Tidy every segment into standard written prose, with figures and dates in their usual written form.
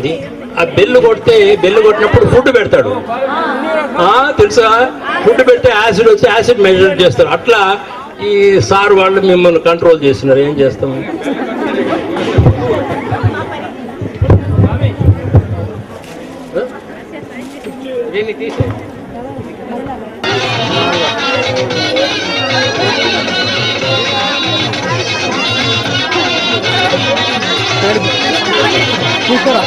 ఆ బెల్లు కొట్టినప్పుడు ఫుడ్ పెడతాడు తెలుసా. ఫుడ్ పెడితే యాసిడ్ వచ్చి యాసిడ్ మెజర్ చేస్తారు. అట్లా ఈ సార్ వాళ్ళు మిమ్మల్ని కంట్రోల్ చేస్తున్నారు. ఏం చేస్తాం? దీన్ని తీసే కూర్చోరా.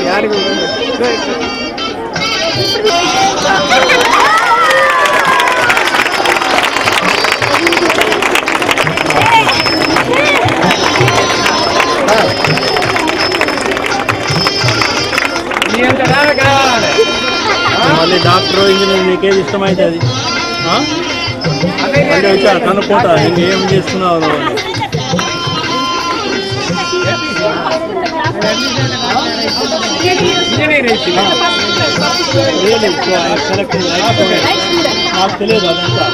ಯಾರಿಗೂ మళ్ళీ డాక్టర్ ఇంజనీర్ నీకేది ఇష్టమైతే అది మళ్ళీ వచ్చి కనుక్కుంటా ఇంకేం చేస్తున్నావు. నాకు తెలియదు అదంతా.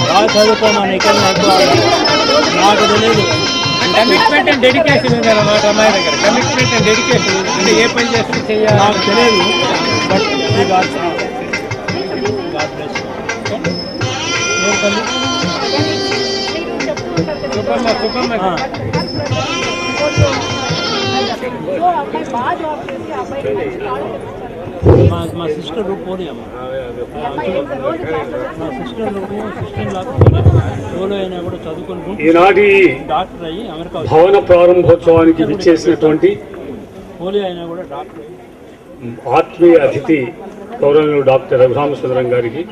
బాగా చదువుకోమని ఇక్కడ నాకు తెలియదు. కమిట్మెంట్ అండ్ డెడికేషన్ ఉంది అన్నమాట అమ్మాయి దగ్గర. కమిట్మెంట్ అండ్ డెడికేషన్ అంటే ఏ పని చేస్తే చేయాలి నాకు తెలియదు. బట్ మా సిస్టర్ పోలీ అమ్మ. మా సిస్టర్ పోలీ అయినా కూడా చదువుకుంటూ ఈనాటి డాక్టర్ అయ్యి అమెరికా భవన ప్రారంభోత్సవానికి విచ్చేసినటువంటి పోలీ అయినా కూడా డాక్టర్ ఆత్మీయ అతిథి గౌరవనీయులు డాక్టర్ రఘురామచంద్రం గారికి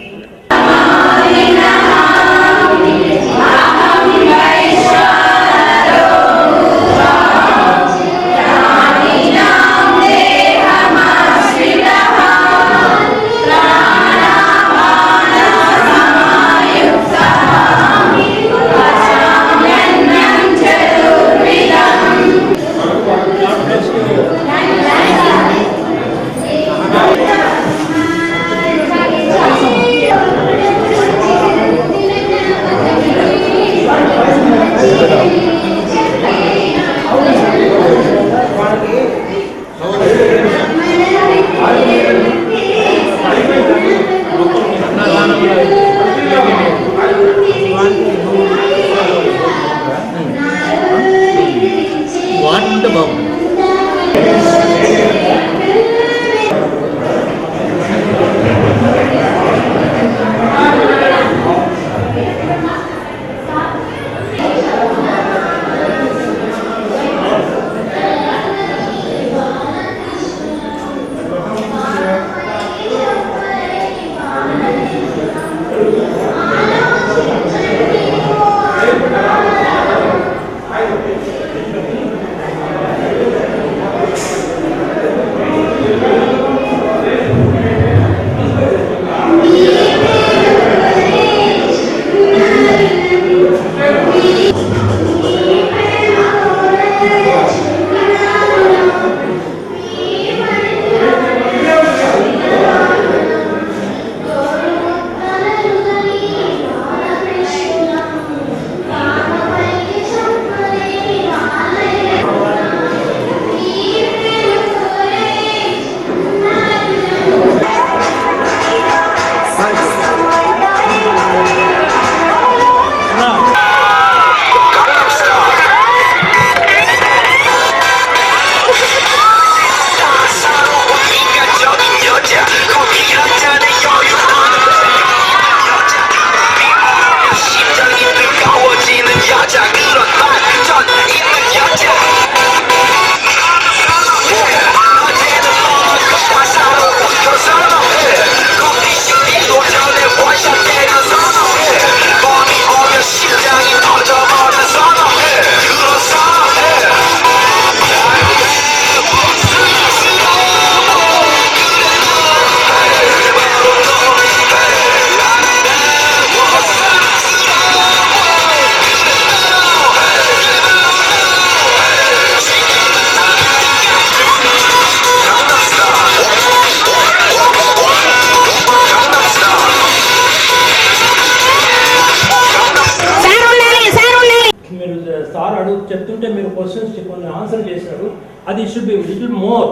చెప్తుంటే మీరు క్వశ్చన్స్ కొన్ని ఆన్సర్ చేశారు, అది షుడ్ బి లిటిల్ మోర్,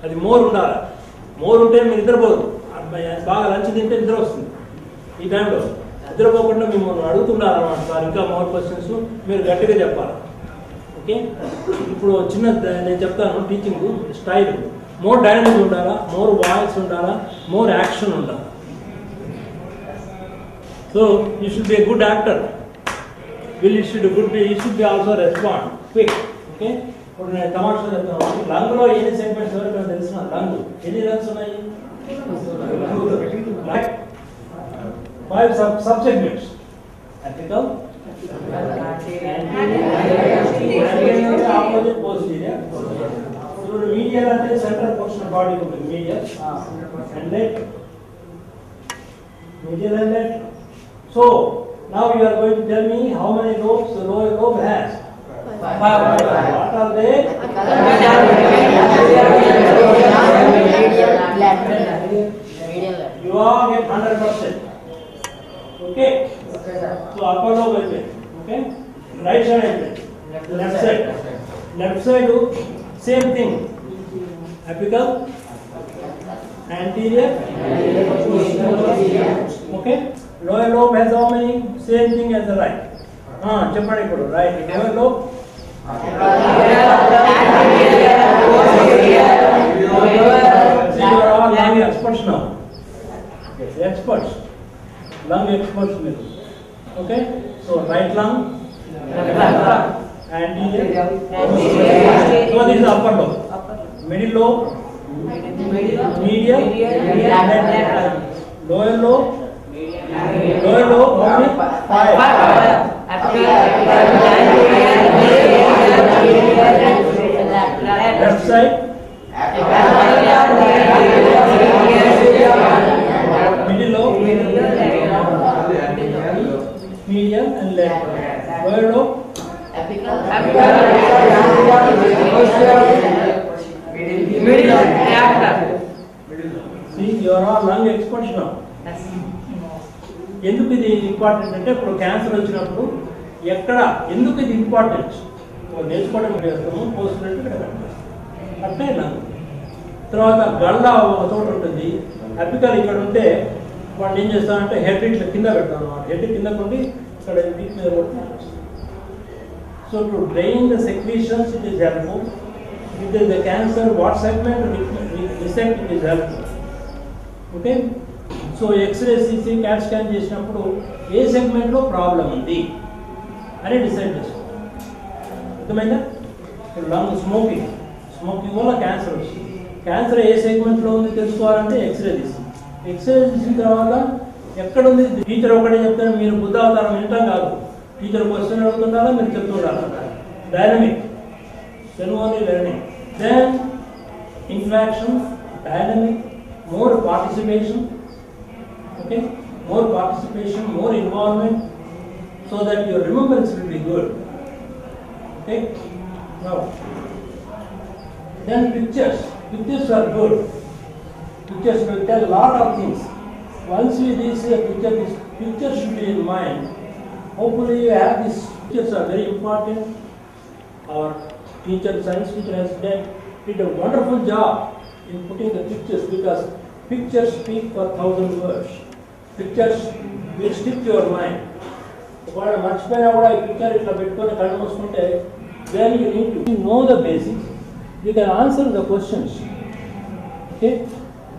అది మోర్ ఉండాలి. మోర్ ఉంటే మీరు నిద్రపోదు, బాగా లంచ్ తింటే నిద్ర వస్తుంది. ఈ టైంలో నిద్రపోకుండా మిమ్మల్ని అడుగుతున్నారన్నమాట సార్, ఇంకా మోర్ క్వశ్చన్స్ మీరు గట్టిగా చెప్పాలి. ఓకే, ఇప్పుడు చిన్న నేను చెప్తాను టీచింగ్ స్టైల్. మోర్ డైనమిక్ ఉండాలా, మోర్ వాయిస్ ఉండాలా, మోర్ యాక్షన్ ఉండాలి. So you should be a good actor. You should be also respond quick. Okay, ఇప్పుడు నేను తమాషా చెప్తాను. లంగ్లో ఎన్ని సెగ్మెంట్స్ వరకు తెలిసిన లంగ్ ఎన్ని లంగ్స్ ఉన్నాయి? 5 sub-segments. Apical, opposite posterior. So the medial and the central portion of body will be medial and lateral. Medial and lateral. So now you are going to tell me how many lobes the lower lobe has. 5. What are they? You all get 100%. Okay. So upper lobe అయిపోయింది. Okay. Right side అయిపోయింది. Left side. Left side same thing. Apical, anterior. Okay. Lower lobe has how many? Same thing as the right. చెప్పండి ఇప్పుడు right. Lower lobe. See, you are all lung experts now. Experts. Lung experts మీరు. Okay. So right lung. Anterior. So this is upper lobe. Middle lobe. Medial. Lower lobe. Lower lobe. How many? 5. Left side. Middle lobe. Medial and left. Lower lobe. See, you are all lung experts now. ఎందుకు ఇది important అంటే ఇప్పుడు cancer వచ్చినప్పుడు ఎక్కడ ఎందుకు ఇది important నేర్చుకోవడం చేస్తాము, పోస్ట్ అట్లే లంగ్. తర్వాత గళ్ళ ఒక చోట ఉంటుంది, అపికల్ ఇక్కడ ఉంటే వాడు ఏం చేస్తానంటే హెడ్ ఇట్లా కింద పెడతాను అన్నమాట. హెడ్ కింద కొండి ఇక్కడ వీక్ మీద కొడుతున్నాను. So to drain the secretions it is helpful. It is the cancer what segment dissect it is helpful. Okay, so X-ray CC cat scan చేసినప్పుడు ఏ సెగ్మెంట్లో ప్రాబ్లం ఉంది అని డిసైడ్ చేసుకోవాలి. అర్థమైందా? లంగ్ స్మోకింగ్ వల్ల క్యాన్సర్ వస్తుంది. క్యాన్సర్ ఏ సెగ్మెంట్లో ఉంది తెలుసుకోవాలంటే ఎక్స్రే తీసి, ఎక్స్రే తీసిన తర్వాత ఎక్కడుంది టీచర్ ఒకటే చెప్తాను, మీరు బుద్ధావతారం వింటాం కాదు. టీచర్ క్వశ్చన్ అడుగుతుండాలా, మీరు చెప్తుండాలా. Dynamic only learning. Then interaction, dynamic, more participation, okay, more participation, more involvement, so that your remembrance will be good. Okay, now then pictures are good. Pictures will tell a lot of things. Once you see a picture, this picture should be in mind. Hopefully you have these pictures are very important. Our teacher, science teacher did a wonderful job in putting the pictures, because pictures speak for 1,000 words. Pictures will stick to your mind. ఒకవేళ మర్చిపోయినా కూడా ఈ picture ఇట్లా పెట్టుకొని కళ్ళు మూసుకుంటే then you need to know the basics. You can answer the questions. Okay,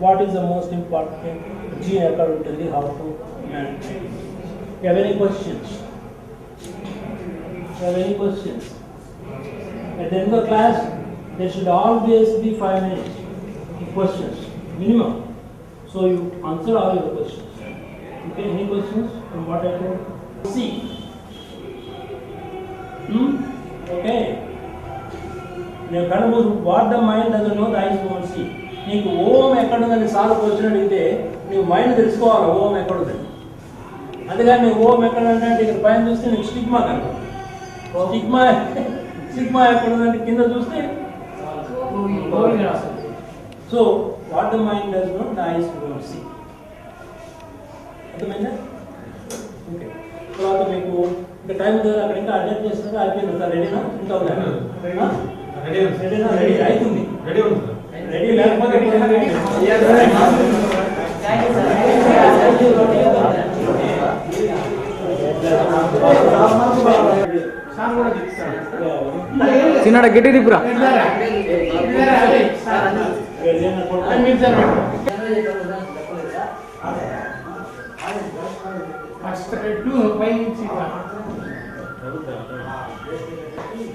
what is the most important gene ఎక్కడ ఉంటుంది, how to manage. You have any questions? You have any questions? At the end of the class there should always be 5 minutes questions minimum, so you answer all your questions. Okay, any questions from what I told? See, okay, నేను కనుగొ what the mind doesn't know, the eyes won't see. నీకు ఓం ఎక్కడుందని sir question అడిగితే నీకు mind తెలుసుకోవాలి ఓం ఎక్కడుందని. అందుకని నీకు ఓం ఎక్కడంటే ఇక్కడ పైన చూస్తే నీకు స్టిగ్మా కనుక స్టిగ్మా ఎక్కడుందంటే కింద చూస్తే so what the mind does not, the eyes won't see. అర్థమైందా? ఓకే, తర్వాత మీకు ఇంకా టైం ఉంది అక్కడ ఇంకా అటెండ్ చేస్తున్నారు అయిపోయింది సార్ రెడీనా ఇంకా ఉందా రెడీనా రెడీ అవుతుంది రెడీ లేకపోతే చిన్నడ గట్టి దిప్పురా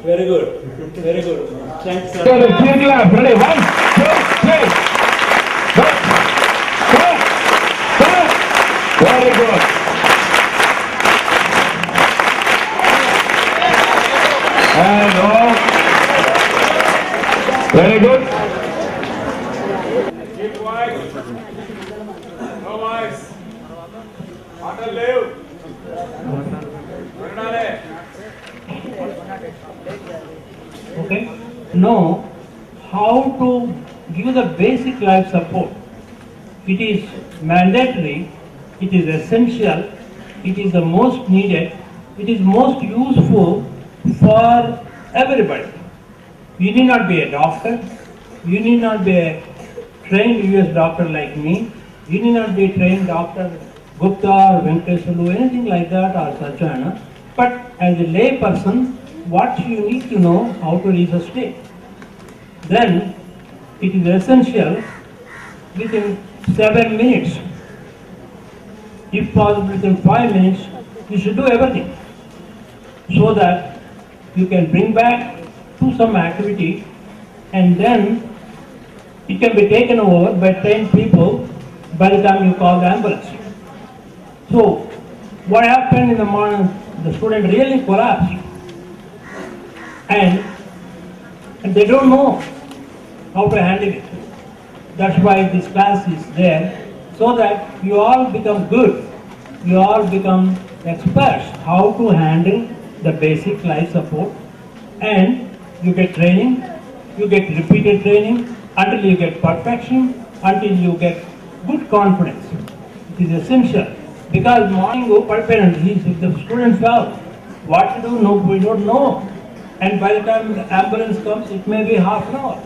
very good thanks sir Very good. And very good. Keep quiet. No voice. Water leave. Okay. Know how to give the basic life support. It is mandatory, it is essential, it is the most needed, it is most useful for everybody. You need not be a doctor, you need not be a trained US doctor like me, you need not be a trained Dr. Gupta or Venkateswalu, anything like that or Sachana, but as a lay person, what you need to know how to resuscitate. Then it is essential within 7 minutes. If possible within 5 minutes, you should do everything so that you can bring back to some activity and then it can be taken over by trained people by the time you call the ambulance. So what happened in the morning, the student really collapsed and they don't know how to handle it. That's why this class is there, so that you all become good, you all become experts how to handle the basic life support, and you get training, you get repeated training until you get perfection, until you get good confidence. It is essential because morning go parents, if the student fell, what to do? No, we don't know, and by the time the ambulance comes, it may be half an hour.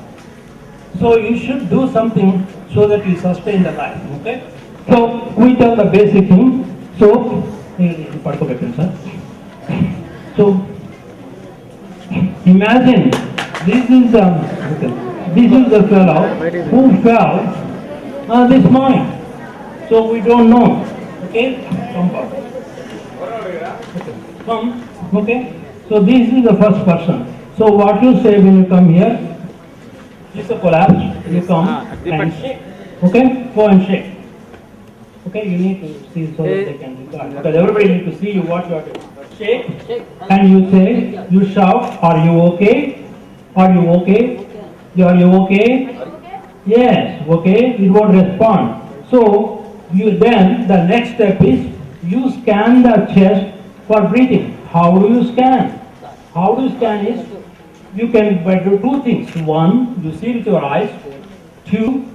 So you should do something so that you sustain the life, okay? So we tell the basic thing. So, so imagine this is the fellow who fell this morning. So we don't know, okay? Come, okay? So this is the first person. So what you say when you come here? It's a collapse, you come and shake. Okay? Go and shake. Okay, you need to see so that they can regard. Because everybody need to see you what you are doing. Shake. And you say, you shout, are you okay? Are you okay? Are you okay? Yes, okay, it won't respond. So, you then, the next step is, you scan the chest for breathing. How do you scan? How do you scan is, you can do two things. One, you see with your eyes. Two,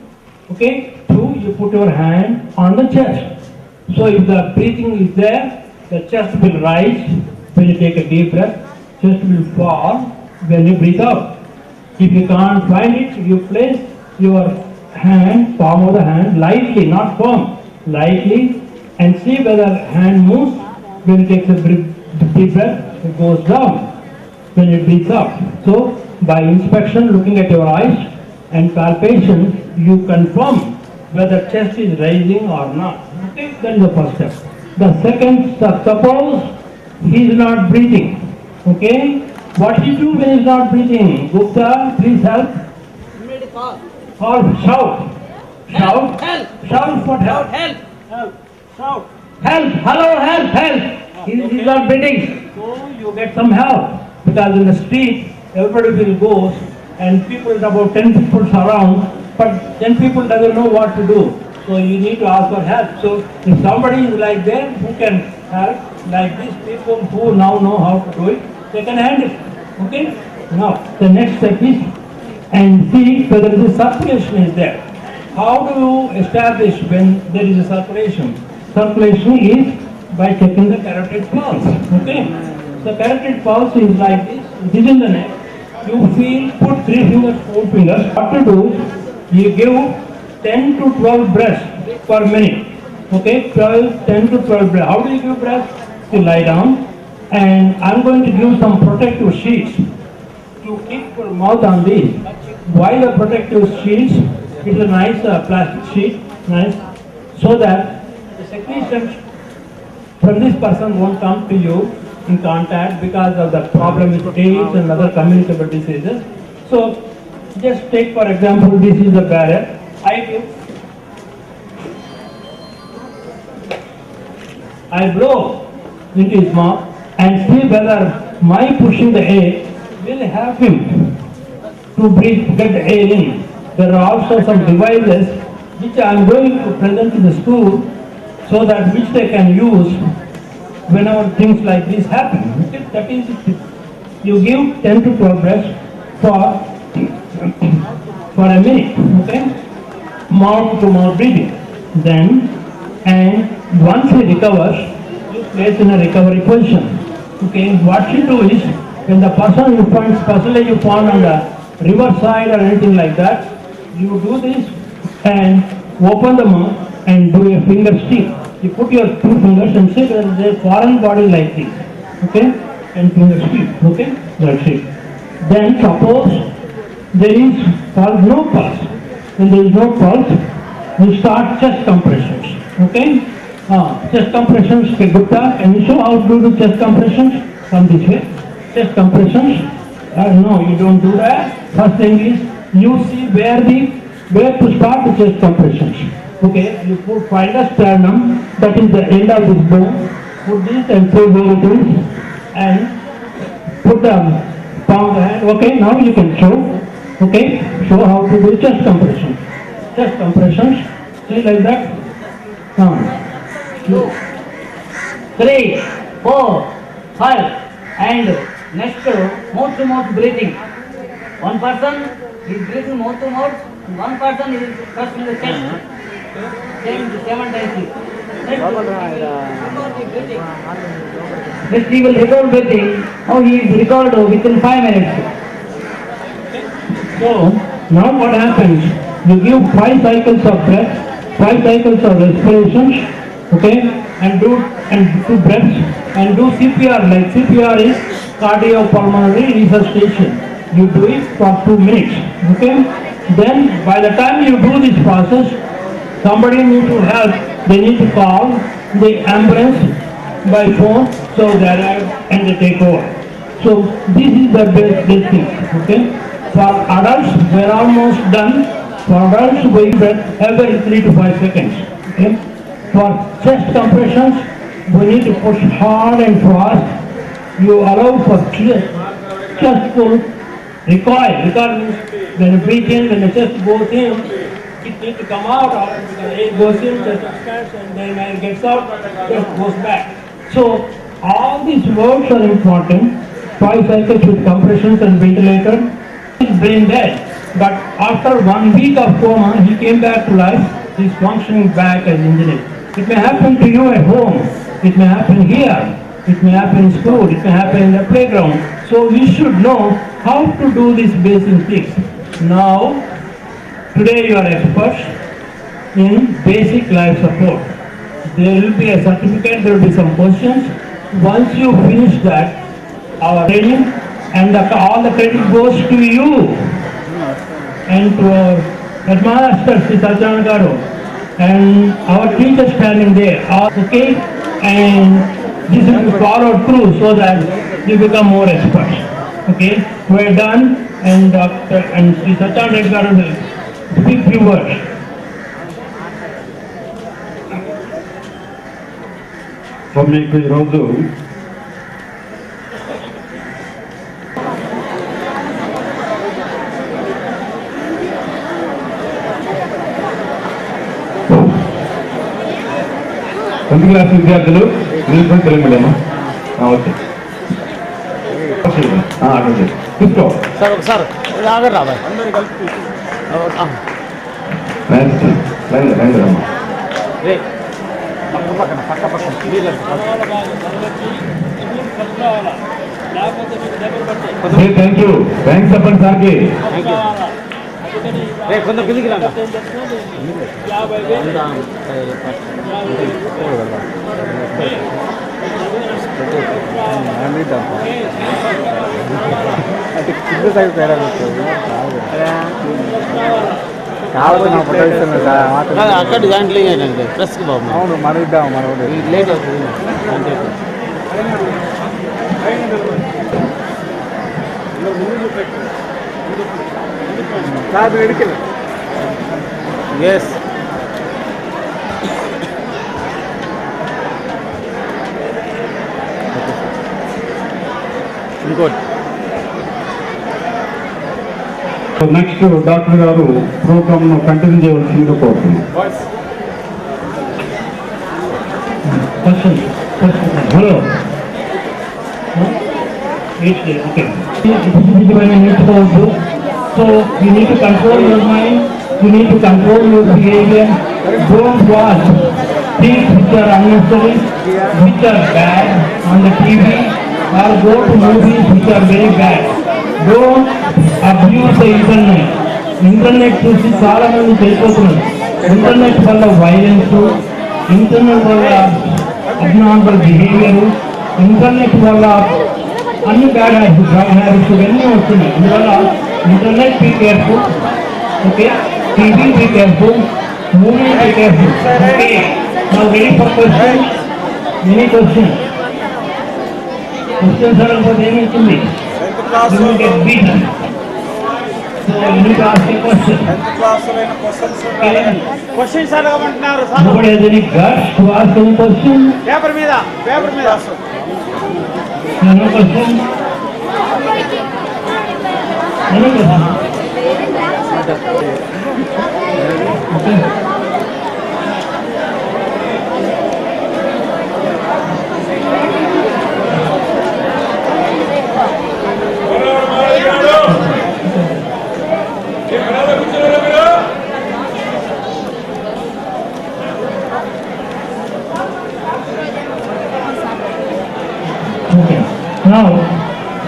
you put your hand on the chest. So if the breathing is there, the chest will rise when you take a deep breath. Chest will fall when you breathe out. If you can't find it, you place your hand, palm of the hand, lightly, not firm, lightly, and see whether hand moves. When you take a deep breath, it goes down. When it breathes out. So, by inspection, looking at your eyes and palpation, you confirm whether chest is rising or not. Okay, that is the first step. The second step, suppose he is not breathing. Okay, what he do when he is not breathing? Gupta, please help. Or shout. Shout. Help. Shout for help. Help. Help. Shout. Help. Hello. Help. Help. He is not breathing. So you get some help. Because in the street, everybody will go and people, about 10 people surround, but 10 people doesn't know what to do. So you need to ask for help. So if somebody is like there who can help, like these people who now know how to do it, they can handle it. Okay? Now, the next step is, and see whether the circulation is there. How do you establish when there is a circulation? Circulation is by checking the carotid pulse. Okay? The carotid pulse is like this. This is the neck. You feel, put 3 fingers, 4 fingers. What to do? You give 10 to 12 breaths per minute. Okay, 10 to 12 breaths. How do you give breath? You lie down, and I'm going to give some protective sheets. You keep your mouth on this. Why the protective sheets? It's a nice plastic sheet, nice, so that the secretions from this person won't come to you in contact because of the problem with AIDS and other communicable diseases. So just take for example, this is a barrier. I blow into his mouth and see whether my pushing the air will help him to breathe, get the air in. There are also some devices which I am going to present in the school so that which they can use whenever things like this happen. Okay? That is, you give 10 to 12 breaths for a minute, okay? Mouth to mouth breathing. Then, and once he recovers, you place in a recovery position. Okay, what you do is, when the person you find, especially you found on the river side or anything like that, you do this and open the mouth and do a finger stick. You put your 2 fingers and say there is a foreign body like this. Okay, and finger stick. Okay, that's it. Then suppose there is no pulse. When there is no pulse, you start chest compressions. Okay, chest compressions. Okay, Gupta, can you show how to do chest compressions? Come this way. Chest compressions. No, you don't do that. First thing is you see where to start the chest compressions. Okay, you find a sternum, that is the end of this bone. Put this and say where it is, and put the palm of the hand. Okay, now you can show. Okay, show how to do chest compressions. Chest compressions. See like that. 1, 2, 3, 4, 5, and next mouth to mouth breathing. One person is breathing mouth to mouth, one person is pressing the chest. Same times. Next he will record breathing. Now he is recorded within 5 minutes. So now what happens? You give 5 cycles of breath, 5 cycles of respirations, okay, and do 2 breaths, and do CPR. Like CPR is cardiopulmonary resuscitation. You do it for 2 minutes, okay. Then by the time you do this process, somebody needs to help. They need to call the ambulance by phone, so they arrive and they take over. So this is the best thing, okay. For adults, we are almost done. For adults, we breath every 3 to 5 seconds. Okay? For chest compressions, we need to push hard and fast. You allow for chest full recoil. Recoil means when you breathe in, when the chest goes in, it needs to come out, or when the air goes in, chest expands, and then when it gets out, chest goes back. So all these words are important. 5 cycles with compressions and ventilator. He is brain dead, but after 1 week of coma, he came back to life. He is functioning back as engineer. It may happen to you at home. It may happen here. It may happen in school. It may happen in the playground. So we should know how to do these basic things. Now, today you are experts in basic life support. There will be a certificate. There will be some questions. Once you finish that, our training and all the credit goes to you and to our headmaster, Sri Sajjan Garu, and our teachers standing there. Okay, and this will be followed through so that you become more experts. Okay, we are done, and Dr. and Sri Sajjan Garu will speak few words. So మీకు ఈరోజు tenth class విద్యార్థులు English medium Telugu మీడియమా okay అటువంటి తీసుకో sir ఒకసారి ఆగరు రాబాయ్ line రమ్మా పక్క పక్కన కావాలా లేకపోతే మీకు దగ్గర పట్టే థ్యాంక్ యూ థ్యాంక్స్ చెప్పండి సార్కి. కావాలా అందుకని కొంత కిందికి రా. ఏం చేస్తున్నాడు 50,000 అంటే కింద సైడ్ తేడా కావాలి నా ఫోటో ఇస్తున్నాను సార్. అక్కడ దాంట్లో ఏంటంటే ప్రెస్కి బాబు అవును మనం ఇద్దాం మనం లేట్ అవుతుంది అంతే. కాదు వెడికి ఎస్ ఇంకోటి నెక్స్ట్ డాక్టర్ గారు ప్రోగ్రామ్ కంటిన్యూ చేయవలసిందిగా కోరుతున్నాం. హలో నేర్చుకోవద్దు. So you need to control your mind, you need to control your behaviour. Don't watch things which are unnecessary, which are bad on the TV or go to movies which are very bad. Don't abuse the internet. Internet చూసి చాలా మంది చెడిపోతున్నారు. Internet వల్ల violence, internet వల్ల abnormal behaviour, internet వల్ల అన్ని bad habits, drug habits ఇవన్నీ వస్తున్నాయి. అందువల్ల internet be careful, okay, TV be careful, movie be careful. Okay, now ready for question. Any question? Questions అడగకపోతే ఏమవుతుంది? You will get beaten. So you need to ask a question. క్వశ్చన్స్ అడగమంటున్నారు. Nobody has any guts to ask any question? Paper మీద No question? Any question? Okay. Okay. Now,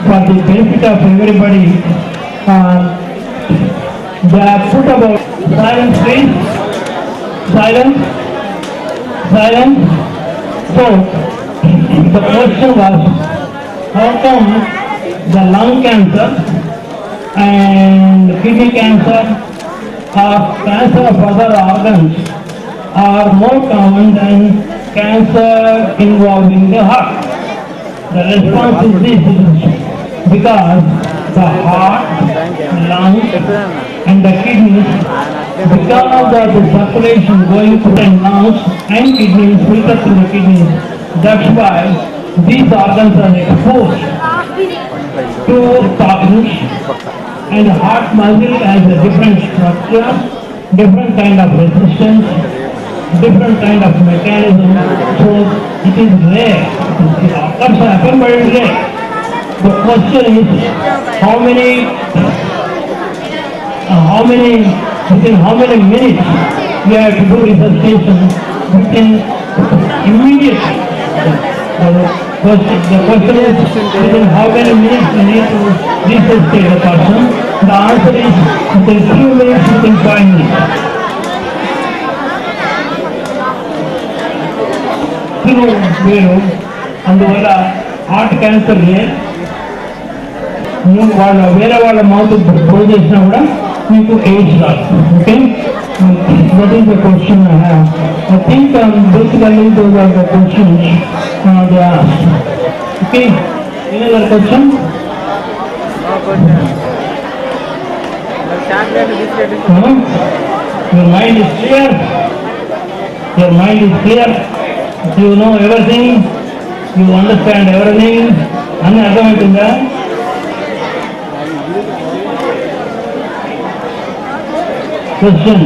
for the benefit of everybody, they have put about silence, please. Silence. Silence. So, the question was, how come the lung cancer and kidney cancer or cancer of other organs are more common than cancer involving the heart? The response is this: because the heart, lungs and the kidneys, because of the circulation going through the lungs and kidneys, filter through the kidneys, that's why these organs are exposed to toxins. And the heart muscle has a different structure, different kind of resistance, different kind of mechanism. So it is rare. It occurs happen, but it is rare. The question is how many within how many minutes you have to do resuscitation within immediately. The question is within how many minutes you need to resuscitate the person. The answer is within few minutes, within 5 minutes. వేరు అందువల్ల heart cancer వాళ్ళ వేరే వాళ్ళ mouth pro చేసినా కూడా మీకు AIDS రాదు. Okay, that is the question I have. I think basically those are the questions they asked. Okay, any other question? Your mind is clear? Your mind is clear? You know everything? You understand everything? అన్నీ అర్థమవుతుందా? Question.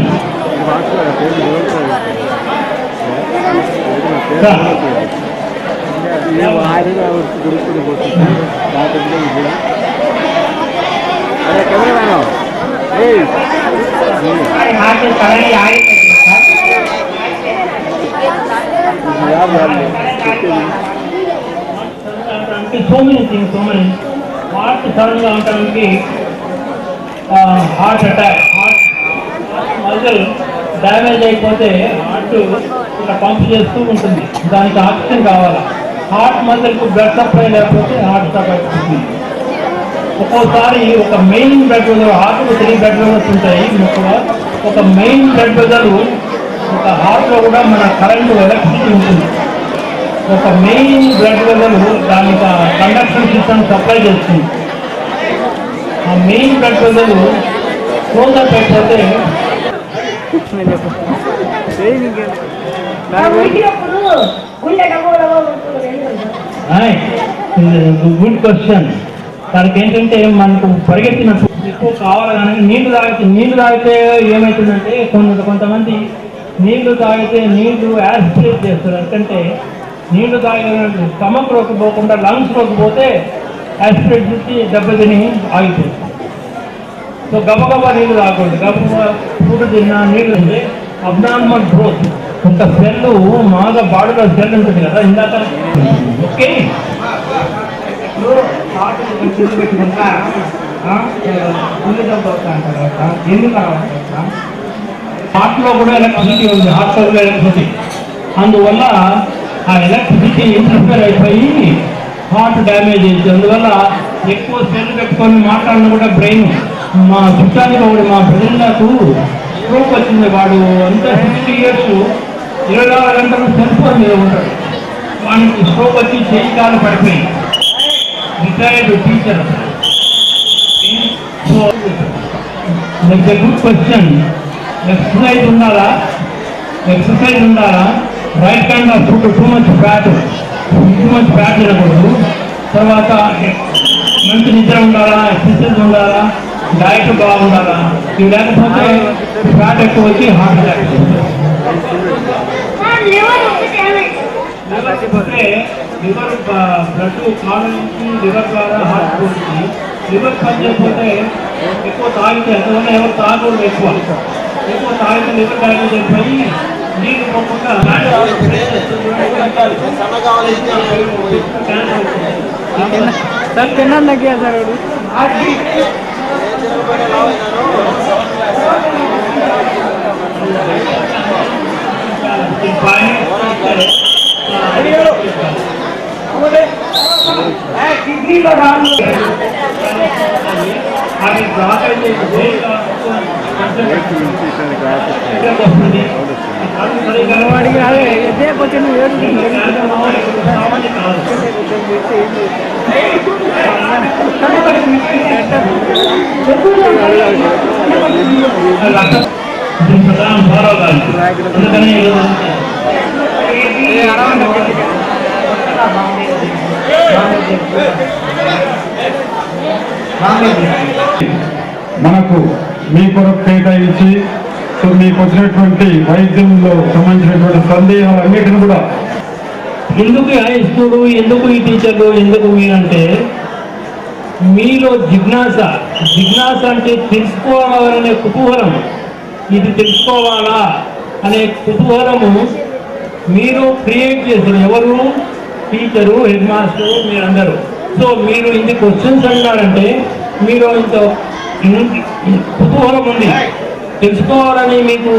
బట్టి so many things heart సడన్గా ఉండడానికి heart attack, heart muscle damage అయిపోతే heart ఇలా pump చేస్తూ ఉంటుంది, దానికి ఆక్సిజన్ కావాలా. హార్ట్ మజిల్కు బ్లడ్ సప్లై లేకపోతే హార్ట్ స్టాప్ అయిపోతుంది. ఒక్కోసారి ఒక మెయిన్ బ్లడ్ వెజల్, హార్ట్కు 3 బ్లడ్ వెజల్స్ ఉంటాయి. ఒక మెయిన్ బ్లడ్ వెజల్ ఒక హార్ట్లో కూడా మన కరెంటు ఎలక్ట్రిసిటీ ఉంటుంది. ఒక మెయిన్ బ్లడ్ వెజల్ దానికి కండక్షన్ సిస్టమ్ సప్లై చేస్తుంది. ఆ main blood vessel close up అయిపోతే గుడ్ క్వశ్చన్. దానికి ఏంటంటే మనకు పరిగెత్తినట్టు ఎక్కువ కావాలి కానీ నీళ్లు తాగితే ఏమవుతుందంటే కొంతమంది నీళ్లు తాగితే నీళ్లు యాసిడ్ చేస్తారు. ఎందుకంటే నీళ్లు తాగిన స్టమక్లోకి పోకుండా లంగ్స్లోకి పోతే యాసిడిటీ దెబ్బతిని ఆగిపోతుంది. సో గబగబా నీళ్లు తాగకూడదు. గబగబా ఫుడ్ తిన్నా నీళ్ళు అంటే అబ్నార్మల్ గ్రోత్ ఒక సెల్ మాగా బాడీలో సెల్ ఉంటుంది కదా ఇందాక. ఓకే, హార్ట్లో కూడా ఎలక్ట్రిసిటీ ఉంది, హార్ట్లో కూడా ఎలక్ట్రిసిటీ. అందువల్ల ఆ ఎలక్ట్రిసిటీ ఇంటర్ఫేర్ అయిపోయి హార్ట్ డ్యామేజ్ అయింది. అందువల్ల ఎక్కువ సెల్ పెట్టుకొని మాట్లాడిన కూడా బ్రెయిన్. మా చుట్టానికి ఒకటి మా బ్రెయిన్లకు స్ట్రోక్ వచ్చింది. వాడు అంతా 60 years 24 గంటలు సెల్ ఫోన్ మీద ఉంటాడు. వానికి స్ట్రోక్ వచ్చి చేయి కాలు పడిపోయింది. Retired teacher. So good question. Exercise ఉండాలా? Right kind of food, too much fat తినకూడదు. తర్వాత మంచి నిద్ర ఉండాలా, ఎక్సర్సైజ్ ఉండాలా, డైట్ బాగుండాలా. ఇవి లేకపోతే ఫ్యాట్ ఎక్కువ వచ్చి హార్ట్ అటాక్ లేకపోతే లివర్ బ్లడ్ కాళ్ళ నుంచి లివర్ ద్వారా హార్ట్ పోతుంది. లివర్ పనిచేయకపోతే ఎక్కువ తాగితే, అందువల్ల ఎవరు తాగకూడదు. ఎక్కువ తాగితే లివర్ డ్యామేజ్ అయిపోయి నీళ్ళు పోకుండా సార్ తిన్నాను తగ్గా సార్ వాడికి అదే కొంచెం మనకు మీ కొరకు కేటాయించి సో మీకు వచ్చినటువంటి వైద్యంలో సంబంధించినటువంటి సందేహాలన్నిటిని కూడా ఎందుకు ఇస్తుడు, ఎందుకు ఈ టీచర్లు, ఎందుకు మీరంటే మీలో జిజ్ఞాస అంటే తెలుసుకోవాలనే కుతూహలం. ఇది తెలుసుకోవాలా అనే కుతూహలము మీరు క్రియేట్ చేశారు. ఎవరు? టీచరు, హెడ్ మాస్టరు, మీరందరూ. సో మీరు ఇన్ని క్వశ్చన్స్ అన్నారంటే మీరు ఇంత కుతూహలం ఉంది, తెలుసుకోవాలని మీకు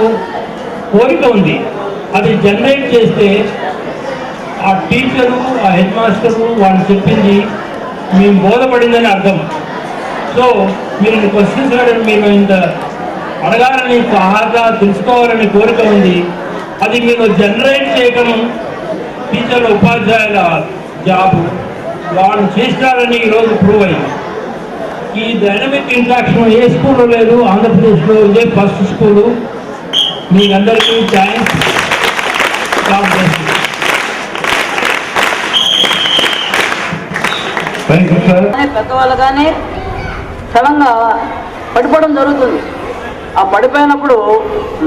కోరిక ఉంది. అది జనరేట్ చేస్తే ఆ టీచరు, ఆ హెడ్ మాస్టరు వాళ్ళు చెప్పింది మేము బోధపడిందని అర్థం. సో మీరు క్వశ్చన్స్ అడగండి, మీరు ఇంత అడగాలని బాగా తెలుసుకోవాలని కోరిక ఉంది. అది మీరు జనరేట్ చేయడం టీచర్ల, ఉపాధ్యాయుల జాబు. వాళ్ళు చేస్తారని ఈరోజు ప్రూవ్ అయింది. ఈ డైనమిక్ ఇంట్రాక్షన్ ఏ స్కూల్లో లేదు, ఆంధ్రప్రదేశ్లో ఇదే ఫస్ట్ స్కూలు. మీకందరికీ థ్యాంక్స్. పెద్దవాళ్ళు కానీ సడన్గా పడిపోవడం జరుగుతుంది. ఆ పడిపోయినప్పుడు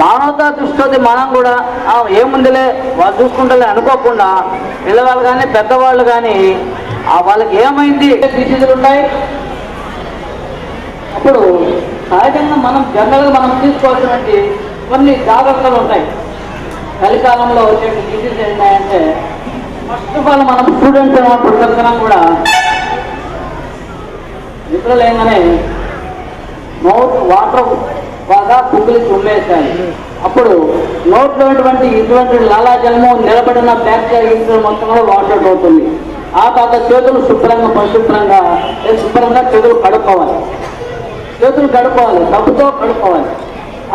మానవతా దృష్టితో మనం కూడా ఏముందిలే వాళ్ళు చూసుకుంటలే అనుకోకుండా పిల్లవాళ్ళు కానీ పెద్దవాళ్ళు కానీ వాళ్ళకి ఏమైంది డిసీజులు ఉన్నాయి. అప్పుడు సహజంగా మనం జనరల్గా మనం తీసుకోవాల్సినటువంటి కొన్ని జాగ్రత్తలు ఉంటాయి. చలికాలంలో వచ్చే డిసీజ్ ఏంటంటే ఫస్ట్ ఆఫ్ ఆల్ మనం స్టూడెంట్స్ ప్రదర్శనం కూడా నిద్రలేగానే నోట్ వాటర్ బాగా పుగ్గులికి ఉమ్మేస్తాయి. అప్పుడు నోట్లో ఇటువంటి లాలాజలము నిలబడిన బ్యాక్టీరియా మొత్తం కూడా వాటర్ అవుతుంది. ఆ తర్వాత చేతులు శుభ్రంగా చేతులు కడుక్కోవాలి. సబ్బుతో కడుక్కోవాలి.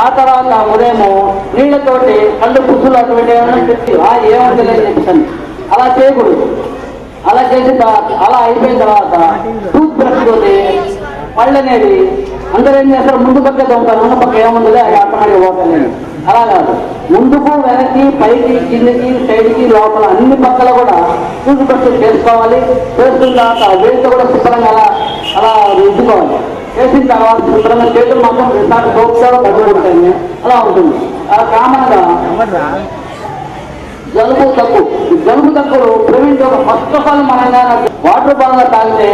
ఆ తర్వాత ఉదయం నీళ్లతోటి కళ్ళు పుసులు అటువంటి ఏమైనా చెప్పి ఏముంది లేదు చెప్తాను. అలా చేయకూడదు. అలా చేసిన తర్వాత అలా అయిపోయిన తర్వాత టూత్ బ్రష్ తోటి పళ్ళు అనేది అందరూ ఏం చేస్తారు, ముందు పక్క దొంగతారు, ముందు పక్క ఏముందిలే అది ఆటోమేటిక్ పోతుంది. అలా కాదు, ముందుకు వెనక్కి పైకి కిందకి సైడ్కి లోపల అన్ని పక్కల కూడా టూత్ బ్రష్ చేసుకోవాలి. చేసుకున్న తర్వాత వేడితో కూడా శుభ్రంగా అలా రుద్దుకోవాలి. చేసిన తర్వాత శుభ్రంగా చేతులు మాత్రం రిసార్ట్ సోపుతో కట్టుకుంటాయి. అలా ఉంటుంది. అలా కామన్గా జలుబు తక్కువ ప్రివెంట్ ఫస్ట్ ఆఫ్ ఆల్ మన వాటర్ బాగా తాగితే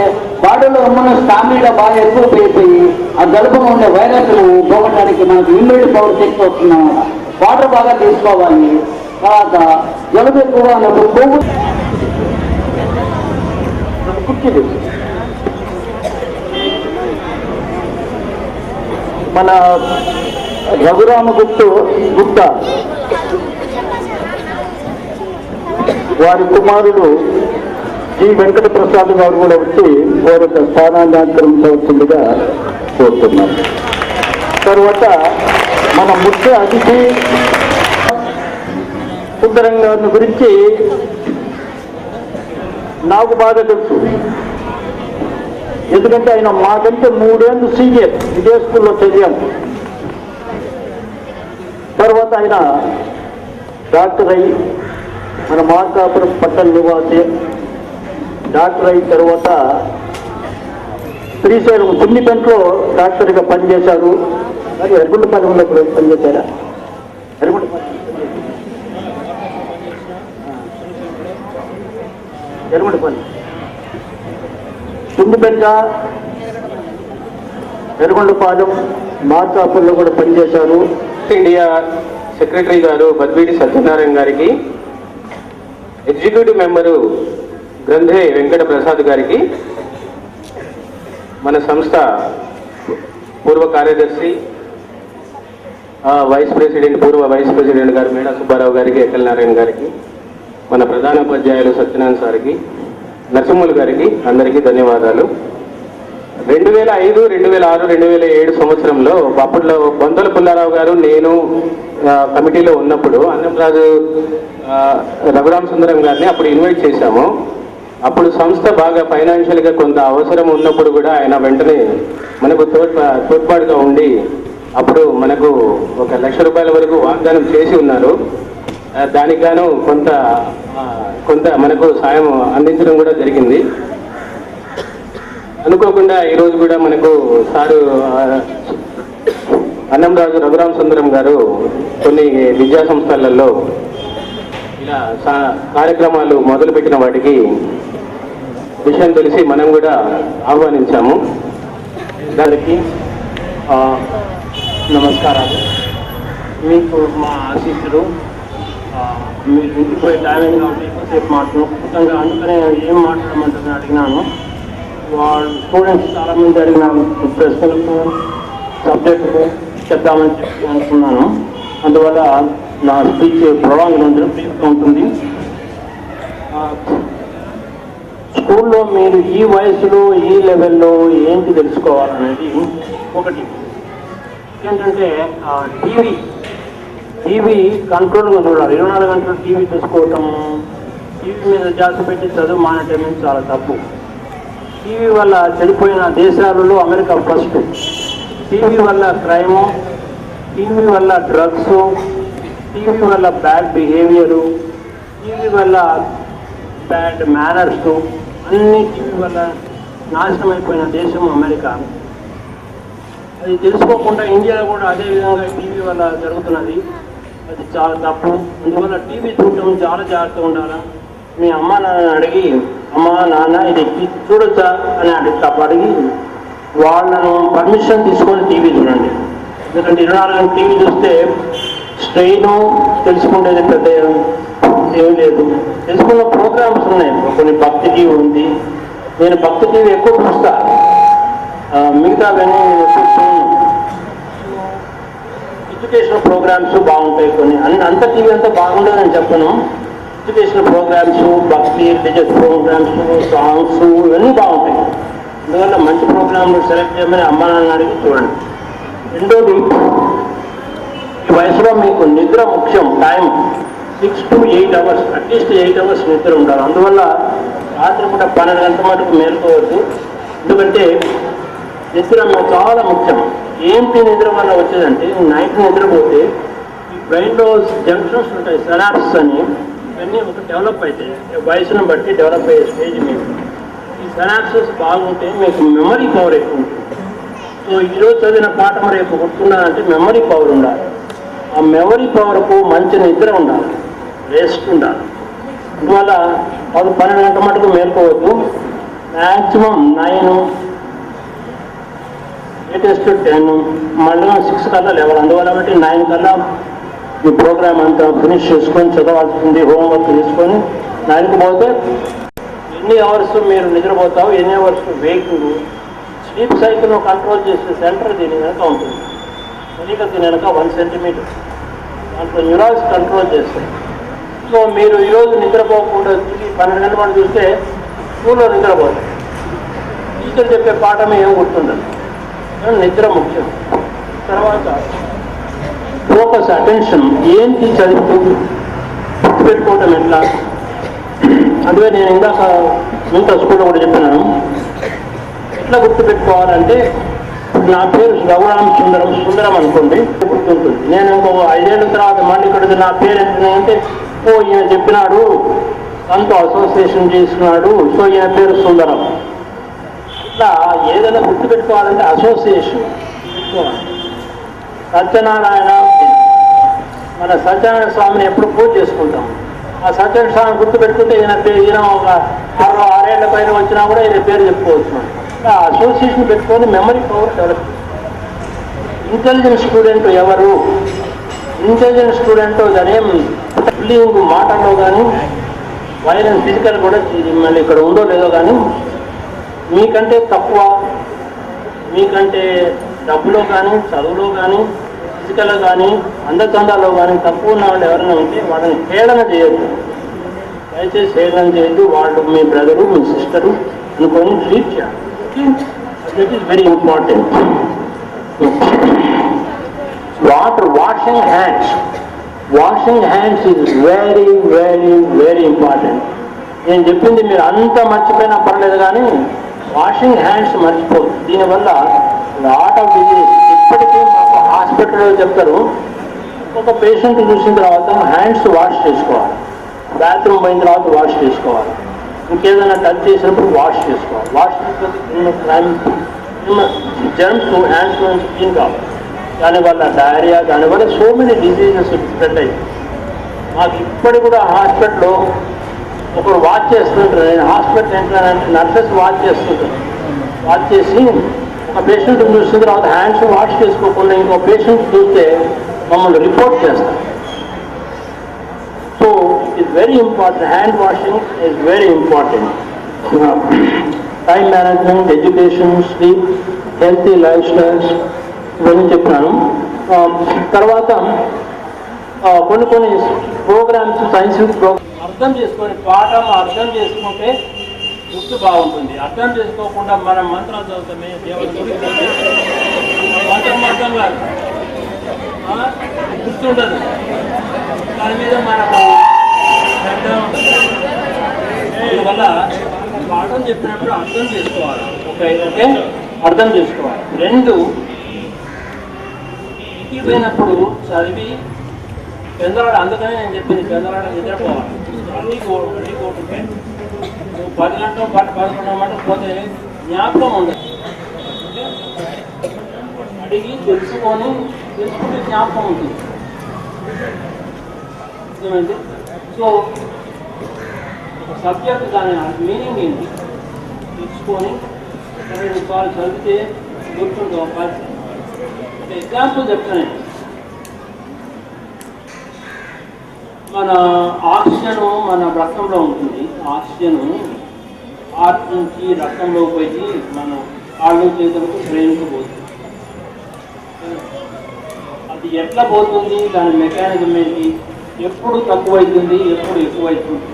బాడీలో ఉన్న స్టామినా బాగా ఎక్కువ అయిపోయి ఆ జలుబుగా ఉండే వైరస్ను పోగొట్టడానికి మనకు ఇమ్యూనిటీ పవర్ శక్తి వస్తుందన్నమాట. వాటర్ బాగా తీసుకోవాలి. తర్వాత జలుబు ఎక్కువగా ఉన్నప్పుడు కొవ్వు కుర్చీలు మన రఘురామ గుప్తా వారి కుమారుడు జి వెంకట ప్రసాద్ గారు కూడా వచ్చి వారి యొక్క స్థానాన్ని ఆక్రమించవలసిందిగా కోరుతున్నారు. తర్వాత మన ముఖ్య అతిథి సుందరం గారిని గురించి నాకు బాగా తెలుసు. ఎందుకంటే ఆయన మాకంటే 3 ఏళ్ళు సీనియర్, ఇదే స్కూల్లో చదివాను. తర్వాత ఆయన డాక్టర్ అయ్యి మన మార్కాపురం పట్టణ నివాసి డాక్టర్ అయిన తర్వాత శ్రీశైలం సున్నిపెంట్లో డాక్టర్గా పనిచేశారు. మరి ఎర్రగొండపాలెంలో కూడా పనిచేశారా? ఎర్రగొండపాలెం, సున్నిపెంట, ఎర్రగొండపాలెం, మార్కాపురంలో కూడా పనిచేశారు. ఇండియా సెక్రటరీ గారు బద్వేడి సత్యనారాయణ గారికి, ఎగ్జిక్యూటివ్ మెంబరు గ్రంథే వెంకట ప్రసాద్ గారికి, మన సంస్థ పూర్వ కార్యదర్శి పూర్వ వైస్ ప్రెసిడెంట్ గారు మేడా సుబ్బారావు గారికి, ఎక్కల నారాయణ గారికి, మన ప్రధాన ఉపాధ్యాయులు సత్యనారాయణ సార్కి, నరసింహులు గారికి అందరికీ ధన్యవాదాలు. 2005, 2006, 2007 సంవత్సరంలో అప్పట్లో బొందల పుల్లారావు గారు నేను కమిటీలో ఉన్నప్పుడు అన్నంరాజు రఘురామ సుందరం గారిని అప్పుడు ఇన్వైట్ చేశాము. అప్పుడు సంస్థ బాగా ఫైనాన్షియల్గా కొంత అవసరం ఉన్నప్పుడు కూడా ఆయన వెంటనే మనకు తోడ్పాటుగా ఉండి అప్పుడు మనకు 1 లక్ష రూపాయల వరకు వాగ్దానం చేసి ఉన్నారు. దానికి గాను కొంత మనకు సాయం అందించడం కూడా జరిగింది. అనుకోకుండా ఈరోజు కూడా మనకు సారు అన్నంరాజు రఘురామ సుందరం గారు కొన్ని విద్యా సంస్థలలో ఇలా కార్యక్రమాలు మొదలుపెట్టిన వాటికి విషయం తెలిసి మనం కూడా ఆహ్వానించాము. దానికి నమస్కారాలు. మీకు మా ఆశీస్సులు. మీరు ఇంటికి పోయే టైం అయింది కాబట్టి ఎక్కువసేపు మాట్లాడుతున్నాను. అందుకనే ఏం మాట్లాడమంటుందని అడిగినాను. వాళ్ళు స్టూడెంట్స్ చాలామంది అడిగినాను ప్రశ్నలకు సబ్జెక్టుకు చెప్దామని చెప్పి అనుకున్నాను. అందువల్ల నా స్పీచ్ ప్రొలాంగ్ ఉంటుంది. స్కూల్లో మీరు ఈ వయసులో ఈ లెవెల్లో ఏంటి తెలుసుకోవాలనేది ఒకటి. ఏంటంటే టీవీ కంట్రోల్గా చూడాలి. 24 గంటలు టీవీ చూసుకోవటం, టీవీ మీద జాగ్రత్త పెట్టి చదువు మానటం చాలా తప్పు. టీవీ వల్ల చనిపోయిన దేశాలలో అమెరికా ఫస్ట్. టీవీ వల్ల క్రైము, టీవీ వల్ల డ్రగ్స్, టీవీ వల్ల బ్యాడ్ బిహేవియరు, టీవీ వల్ల బ్యాడ్ మేనర్స్, అన్ని టీవీ వల్ల నాశనం అయిపోయిన దేశం అమెరికా. అది తెలుసుకోకుండా ఇండియాలో కూడా అదే విధంగా టీవీ వల్ల జరుగుతున్నది. అది చాలా తప్పు. అందువల్ల టీవీ చూడటం చాలా జాగ్రత్తగా ఉండాలి. మీ అమ్మ నాన్న అడిగి, అమ్మ నాన్న ఇది చూడొచ్చా అని అడిగి వాళ్ళను పర్మిషన్ తీసుకొని టీవీ చూడండి. ఎందుకంటే 24 గంటలు టీవీ చూస్తే స్ట్రెయిన్ తెలుసుకునేది పెద్ద ఏమీ లేదు. తెలుసుకున్న ప్రోగ్రామ్స్ ఉన్నాయి, కొన్ని భక్తి టీవీ ఉంది. నేను భక్తి టీవీ ఎక్కువ చూస్తా, మిగతావన్నీ ఎడ్యుకేషనల్ ప్రోగ్రామ్స్ బాగుంటాయి కొన్ని. అంత టీవీ అంతా బాగుండదు అని చెప్పను. ఎడ్యుకేషనల్ ప్రోగ్రామ్స్, భక్తి రిలీజియస్ ప్రోగ్రామ్స్, సాంగ్స్ ఇవన్నీ బాగుంటాయి. అందువల్ల మంచి ప్రోగ్రాంలు సెలెక్ట్ చేయమని అమ్మా నాన్న అడిగి చూడండి. రెండోది, ఈ వయసులో మీకు నిద్ర ముఖ్యం. Time 6 to 8 hours, at least 8 hours నిద్ర ఉండాలి. అందువల్ల రాత్రి పూట 12 గంటల మటుకు మేలుకోవద్దు. ఎందుకంటే నిద్ర చాలా ముఖ్యం. ఏంటి నిద్ర వల్ల వచ్చేదంటే, నైట్ నిద్రపోతే ఈ బ్రెయిన్లో జంక్షన్స్ ఉంటాయి, సెనాప్స్ అని, ఇవన్నీ ఒక డెవలప్ అవుతాయి. వయసును బట్టి డెవలప్ అయ్యే స్టేజ్ మీకు. ఈ సెనాప్సెస్ బాగుంటే మీకు మెమరీ పవర్ ఎక్కువ ఉంటుంది. సో ఈరోజు చదివిన పాఠం రేపు గుర్తున్నానంటే మెమరీ పవర్ ఉండాలి. ఆ మెమరీ పవర్కు మంచి నిద్ర ఉండాలి, రెస్ట్ ఉండాలి. అందువల్ల 12 గంటల మటుకు మేల్కోవద్దు. మ్యాక్సిమం 9, లేటెస్ట్ 10, మళ్ళీ 6 కల్లా లేవాలి. అందువల్ల బట్టి 9 కల్లా ఈ ప్రోగ్రామ్ అంతా ఫినిష్ చేసుకొని చదవాల్సింది, హోంవర్క్ తీసుకొని 9కి పోతే ఎన్ని అవర్స్ మీరు నిద్రపోతావు, ఎన్ని అవర్స్ వేకింగ్, స్లీప్ సైకిల్ను కంట్రోల్ చేసే సెంటర్ దీని వెనక ఉంటుంది. సరిగ్గా దీని వెనక 1 సెంటీమీటర్ దాంట్లో న్యూరాన్స్ కంట్రోల్ చేస్తాయి. సో మీరు ఈరోజు నిద్రపోకుండా 12 గంటల పాటు చూస్తే స్కూల్లో నిద్రపోతాయి. టీచర్ చెప్పే పాఠమే ఏం గుర్తుండదు. నిద్ర ముఖ్యం. తర్వాత ఫోకస్, అటెన్షన్, ఏంటి చదువుతూ గుర్తుపెట్టుకోవటం ఎట్లా. అందుకే నేను ఇందాక స్కూల్లో కూడా చెప్పినాను, ఎట్లా గుర్తుపెట్టుకోవాలంటే, నా పేరు రఘురామ సుందరం అనుకోండి, గుర్తుంటుంది. నేను ఇంకో 5 ఏళ్ళ తర్వాత మళ్ళీ ఇక్కడ నా పేరు ఏంటంటే, ఈయన చెప్పినాడు, తనతో అసోసియేషన్ చేసుకున్నాడు, సో ఈయన పేరు సుందరం. ఇట్లా ఏదైనా గుర్తుపెట్టుకోవాలంటే అసోసియేషన్ పెట్టుకోవాలి. సత్యనారాయణ, మన సత్యనారాయణ స్వామిని ఎప్పుడు పూజ చేసుకుంటాం. ఆ సత్యనారాయణ స్వామిని గుర్తుపెట్టుకుంటే ఈయన ఒక 6 ఏళ్ల పైన వచ్చినా కూడా ఈయన పేరు చెప్పుకోవచ్చు. అసోసియేషన్ పెట్టుకొని memory power develop. Intelligent student ఎవరు? ఇంటెలిజెంట్ స్టూడెంట్ దానేం బుల్లింగ్ మాటల్లో కానీ, వైలెన్స్ ఫిజికల్ కూడా మళ్ళీ ఇక్కడ ఉందో లేదో కానీ, మీకంటే తక్కువ, మీకంటే డబ్బులో కానీ, చదువులో కానీ, ఫిజికల్లో కానీ, అందచందాలో కానీ తక్కువ ఉన్న వాళ్ళు ఎవరైనా ఉంటే వాళ్ళని హేళన చేయొద్దు. దయచేసి హేళన చేయొద్దు. వాళ్ళు మీ బ్రదరు, మీ సిస్టరు అనుకొని ట్రీట్ చేయాలి. That is very important. Washing hands is very very very important. నేను చెప్పింది మీరు అంతా మర్చిపోయినా పర్లేదు, కానీ వాషింగ్ హ్యాండ్స్ మర్చిపోదు. దీనివల్ల లాట్ ఆఫ్ డిజీజ్. ఇప్పటికీ మాకు హాస్పిటల్లో చెప్తారు, ఒక పేషెంట్ చూసిన తర్వాత హ్యాండ్స్ వాష్ చేసుకోవాలి, బాత్రూమ్ పోయిన తర్వాత వాష్ చేసుకోవాలి, ఇంకేదైనా టచ్ చేసినప్పుడు వాష్ చేసుకోవాలి. వాష్ చేసుకుంటే జర్మ్స్ హ్యాండ్స్ నుంచి క్లీన్ కావాలి. దానివల్ల డయేరియా, దానివల్ల సో మెనీ డిసీజెస్ స్ప్రెడ్ అయ్యాయి. మాకు ఇప్పటి కూడా హాస్పిటల్లో ఒకరు వాచ్ చేస్తుంటారు. నేను హాస్పిటల్ ఏంటంటే నర్సెస్ వాచ్ చేస్తుంటారు. వాచ్ చేసి ఒక పేషెంట్ చూసిన తర్వాత హ్యాండ్స్ వాష్ చేసుకోకుండా ఇంకో పేషెంట్ చూస్తే మమ్మల్ని రిపోర్ట్ చేస్తారు. So it very important. Hand washing is very important. Time management, education, sleep, healthy life styles ఇవన్నీ చెప్పినాను. తర్వాత కొన్ని ప్రోగ్రామ్స్, సైంటిఫిక్ ప్రోగ్రామ్స్ అర్థం చేసుకొని, పాఠం అర్థం చేసుకుంటే గుర్తు బాగుంటుంది. అర్థం చేసుకోకుండా మనం మంత్రాలు చదువుతామే, దేవుడు మంత్రంగా గుర్తుండదు. దాని మీద మనకు శ్రద్ధ ఉంటుంది. దీనివల్ల పాఠం చెప్పినప్పుడు అర్థం చేసుకోవాలి. ఓకే, అర్థం చేసుకోవాలి. 2, ఇంటికి పోయినప్పుడు చదివి పెందలాడ. అందుకనే నేను చెప్పింది, పెందలాడ నిద్రపోవాలి. అన్నీ కోటుంటే 10 గంటలు 11 గంటలు పోతే జ్ఞాపకం ఉండదు. అడిగి తెలుసుకుంటే జ్ఞాపకం ఉంటుంది. అర్థమైంది? సో ఒక సబ్జెక్ట్ దాని మీనింగ్ ఏంటి తెలుసుకొని 2 సార్లు చదివితే గుర్తుంటుంది. ఒక ఎగ్జాంపుల్ చెప్తాను. మన ఆక్సిజన్ మన రక్తంలో ఉంటుంది. ఆక్సిజన్ హార్ట్ నుంచి రక్తంలో పోయి మన కాళ్ళు చేతులకు బ్రెయిన్కు పోతుంది. అది ఎట్లా పోతుంది, దాని మెకానిజం ఏంటి, ఎప్పుడు తక్కువైతుంది, ఎప్పుడు ఎక్కువైతుంది,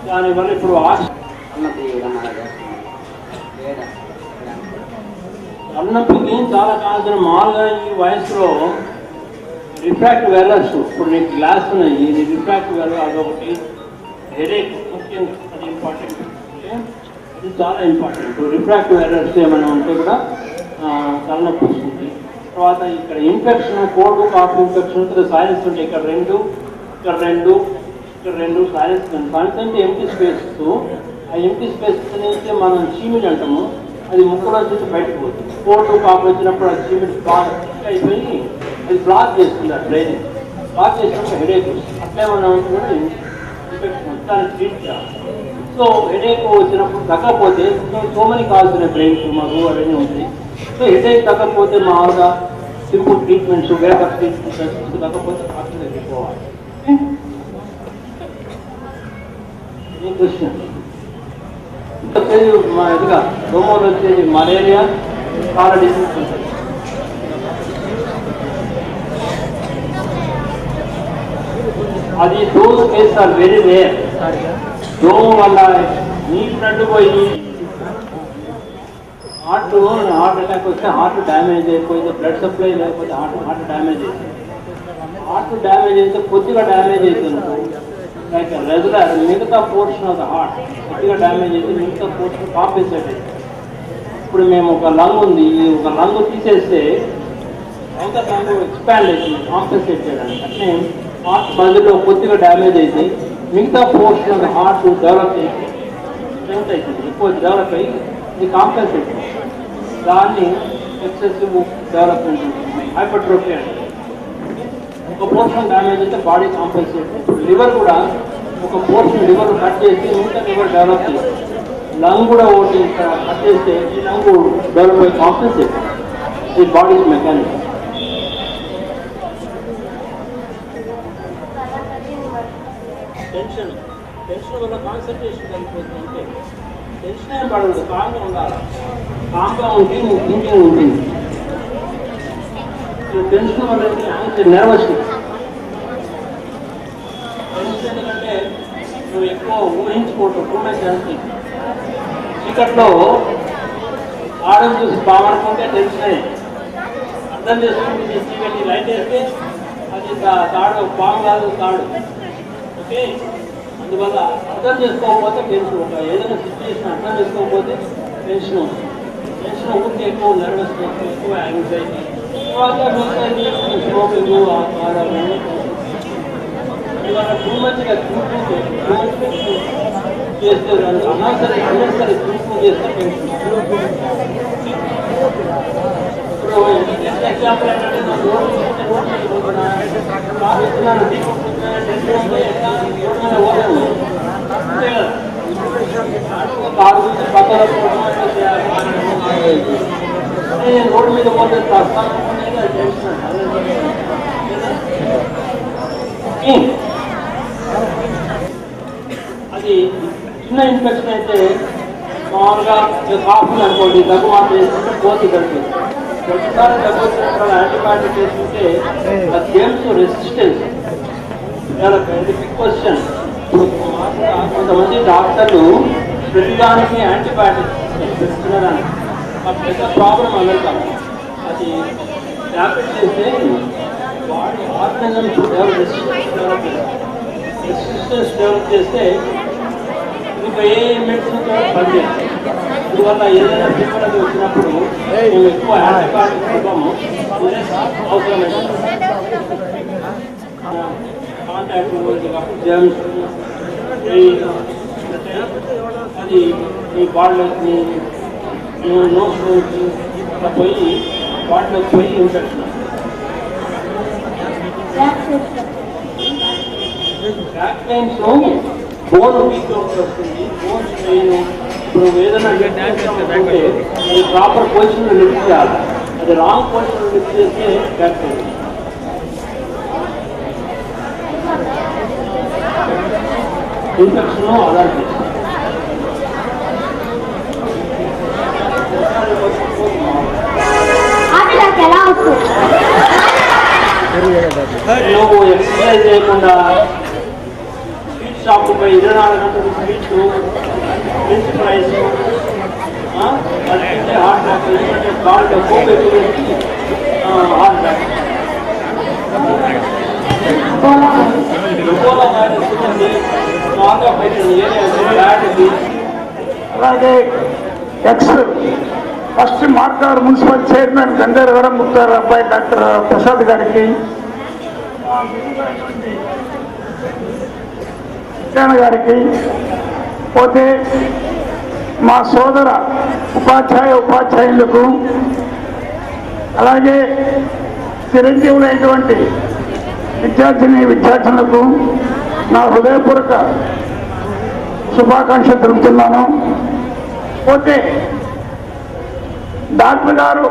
దానివల్ల ఇప్పుడు అన్నప్పటికీ చాలా కావాల్సిన మామూలుగా ఈ వయసులో రిఫ్రాక్టివ్ ఎర్రర్స్, ఇప్పుడు నీకు గ్లాస్ ఉన్నాయి, ఇది రిఫ్రాక్టివ్ ఎర్రర్ అదొకటి, హెడేక్ ముఖ్యంగా అది ఇంపార్టెంట్. అది చాలా ఇంపార్టెంట్. రిఫ్రాక్టివ్ ఎర్రర్స్ ఏమైనా ఉంటే కూడా తలనొప్పి వస్తుంది. తర్వాత ఇక్కడ ఇన్ఫెక్షన్, కోల్డ్ కాఫ్ ఇన్ఫెక్షన్ ఉంటుంది, సైనస్ ఉంటాయి. ఇక్కడ రెండు సైనస్. సైనస్ అంటే ఎంటీ స్పేస్. ఆ ఎంటీ స్పేస్ నుంచి మనం చీమిడి అంటాము, అది ముక్కలో నుంచి బయటకు పోతుంది. కోల్డ్ కాఫ్ వచ్చినప్పుడు ఆ చీమిడి బాగా అయిపోయి అది బ్లాక్ చేస్తుంది. ఆ డ్రైనేజ్ బ్లాక్ చేసినప్పుడు హెడేక్ వస్తుంది. అట్లే మనం ఇన్ఫెక్షన్ దాన్ని ట్రీట్ చేయాలి. సో హెడేక్ వచ్చినప్పుడు తగ్గకపోతే సోమని కావాల్సిన బ్రెయిన్ ట్యూమర్ అవన్నీ ఉంటాయి. సో హెడేక్ తగ్గకపోతే మామూలుగా సింపుల్ ట్రీట్మెంట్స్, వేకప్ ట్రీట్మెంట్స్ తగ్గకపోతే డాక్టర్ దగ్గరికి పోవాలి. ఈ క్వశ్చన్ వచ్చేది మా ఎదుగా దోమలు వచ్చేది మలేరియా, చాలా డిసీజ్ ఉంటాయి. అది those cases are very rare. దోమ వల్ల నీటి నడ్డుపోయి హార్ట్ అటాక్ వస్తే హార్ట్ డ్యామేజ్ అయిపోయింది, బ్లడ్ సప్లై లేకపోతే హార్ట్ డ్యామేజ్ అవుతుంది. హార్ట్ డ్యామేజ్ అయితే కొద్దిగా డ్యామేజ్ అవుతుంది. లైక్ రెగ్యులర్ మిగతా పోర్షన్ ఆఫ్ ద హార్ట్ కొద్దిగా డ్యామేజ్ అయితే మిగతా పోర్షన్ కాంపెన్సేట్ అవుతుంది. ఇప్పుడు మేము ఒక లంగ్ ఉంది, ఒక లంగ్ తీసేస్తే ఎంత లంగ్ ఎక్స్పాండ్ అవుతుంది కాంపెన్సేట్ చేయడానికి. అంటే హార్ట్ మధ్యలో కొద్దిగా డ్యామేజ్ అయితే మిగతా portion of the heart develop అవుతుంది, స్ట్రెంత్ అవుతుంది, ఎక్కువ డెవలప్ అయ్యి ఇది కాంపెన్సేట్. దాన్ని ఎక్సెసివ్ డెవలప్మెంట్ ఉంటుంది, హైపర్ట్రోఫీ అంటే. ఒక పోర్షన్ డ్యామేజ్ అయితే బాడీ కాంపెన్సేట్. ఇప్పుడు లివర్ కూడా ఒక పోర్షన్ లివర్ కట్ చేసి మిగతా లివర్ డెవలప్ చేస్తుంది. లంగ్ కూడా ఒకటి కట్ చేస్తే ఈ లంగ్ డెవలప్ అయ్యి కాంపెన్సేట్. ఈ బాడీ మెకానిజం. టెన్షన్ వల్ల కాన్సన్ట్రేషన్ కలిగిపోతుంది. అంటే టెన్షన్ ఏం పడదు, కామ్గా ఉండాలి. కామ్గా ఉంటే నీకు థింకింగ్ ఉంటుంది. టెన్షన్ వల్ల నర్వస్నెస్. టెన్షన్ ఎందుకంటే నువ్వు ఎక్కువ ఊహించుకోవటం, చీకట్లో ఆడని చూసి బాగనుకుంటే టెన్షన్ అర్థం చేసుకుంటే చీకటి లైట్ వేస్తే అది తాడు పాము కాదు, తాడు. ఓకే, అందువల్ల అర్థం చేసుకోకపోతే టెన్షన్. ఒక ఏదైనా సిచ్యువేషన్ అర్థం చేసుకోకపోతే టెన్షన్ ఉంటే ఎక్కువ నర్వస్నెస్, ఎక్కువ యాంగ్జైటీ, స్మోకింగ్, ఆహారాలు. ఇవాళ టూ మచ్గా చేస్తే అనవసరి థింకింగ్ చేస్తే టెన్షన్. ఇప్పుడు ఎగ్జాంపుల్ ఏంటంటే కారు గురించి పక్కన రోడ్డు మీద పోతే అది చిన్న ఇన్ఫెక్షన్ అయితే మామూలుగా కాఫీలు అనుకోండి, దగ్గు మాత్రం వేసుకుంటే పోతే తగ్గుతుంది. ప్రతిసారి దగ్గు వచ్చినప్పుడు యాంటీబయాటిక్ వేసుకుంటే అది germs resistance develop. Big question. కొంతమంది డాక్టర్లు ప్రతిదానికి యాంటీబయాటిక్స్ తినడానికి పెద్ద ప్రాబ్లం అమెరికా. అది ట్యాబ్లెట్ చేస్తే బాడీ ఆర్గనిజమ్స్ రెసిస్టెన్స్ డెవలప్ చేస్తే ఇంకా ఏ మెడిసిన్ పనిచేస్తాయి. అందువల్ల ఏదైనా ఫీవర్ అది వచ్చినప్పుడు మేము ఎక్కువ యాంటీబయాటిక్స్ ఇవ్వము, అవసరమైన కాంటాక్ట్ జర్మ్స్ అది మీ బాడీలోకి నోట్లోకి పోయి బాడీలోకి పోయి infection. Back pains bone weak వస్తుంది, బోన్ పెయిన్. ఇప్పుడు ఏదైనా అది ప్రాపర్ పొజిషన్లో లిఫ్ట్ చేయాలి. అది రాంగ్ పొజిషన్లో లిఫ్ట్ చేస్తే బ్యాక్ పెయిన్. Infection allergy. నువ్వు ఎక్సర్సైజ్ చేయకుండా స్వీట్ షాప్ పోయి 24 గంటలు sweets, French fries, heart attack, ఎందుకంటే కాళ్ళు కోపం ఎక్కువ వేసి హార్ట్ అటాక్. అలాగే ఫస్ట్ మార్కార్ మున్సిపల్ చైర్మన్ గంగారవరం ముక్తార్ అబ్బాయి డాక్టర్ ప్రసాద్ గారికి, గారికి, పోతే మా సోదర ఉపాధ్యాయులకు, అలాగే చిరంజీవులైనటువంటి విద్యార్థులకు నా హృదయపూర్వక శుభాకాంక్షలు తెలుపుతున్నాను. పోతే డాక్టర్ గారు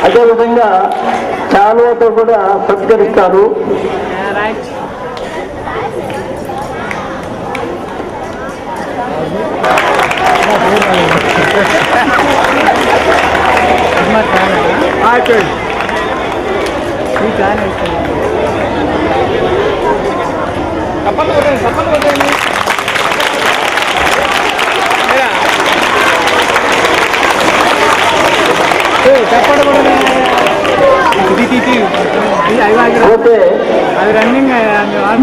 అదేవిధంగా చాలువతో కూడా సత్కరిస్తారు. పోతే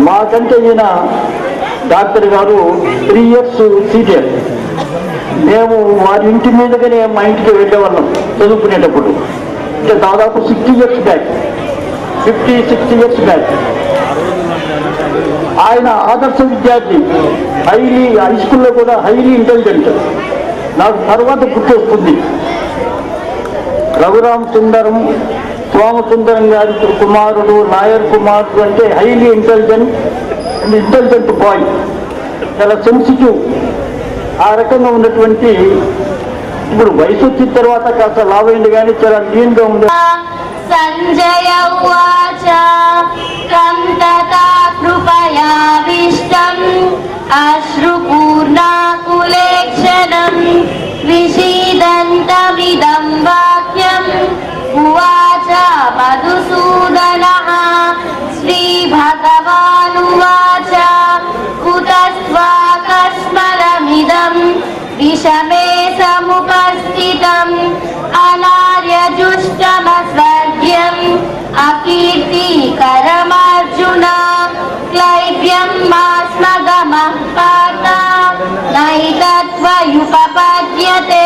మాకంటే ఈయన డాక్టర్ గారు 3 years సీనియర్. మేము వారి ఇంటి మీదగానే మా ఇంటికి వెళ్ళేవాళ్ళం చదువుకునేటప్పుడు. అంటే దాదాపు 60 years బ్యాక్, 50-60 years బ్యాక్. ఆయన ఆదర్శ విద్యార్థి, హై స్కూల్లో కూడా హైలీ ఇంటెలిజెంట్. నాకు తర్వాత గుర్తొస్తుంది రఘురామ్ సుందరం, సోమసుందరం గారి కుమారుడు, నాయర్ కుమారుడు. అంటే హైలీ ఇంటెలిజెంట్ బాయ్, చాలా సెన్సిటివ్. ఆ రకంగా ఉన్నటువంటి, ఇప్పుడు వయసు వచ్చిన తర్వాత కాస్త లాభైంది కానీ చాలా లీన్గా ఉంది. సంజయ ఉవాచ తం తథా కృపయావిష్టం అశ్రుపూర్ణాకులేక్షణం విషీదంతమిదం వాక్యం ఉవాచ మధుసూదనః. శ్రీభగవానువాచ కుతస్త్వాకస్మలమిదం విషమే సముపస్థితం అనార్యజుష్టమస్వర్గ్యం అకీర్తికరమర్జున. క్లైవ్యం మాస్మగమః పార్థ నైతత్వయుపపద్యతే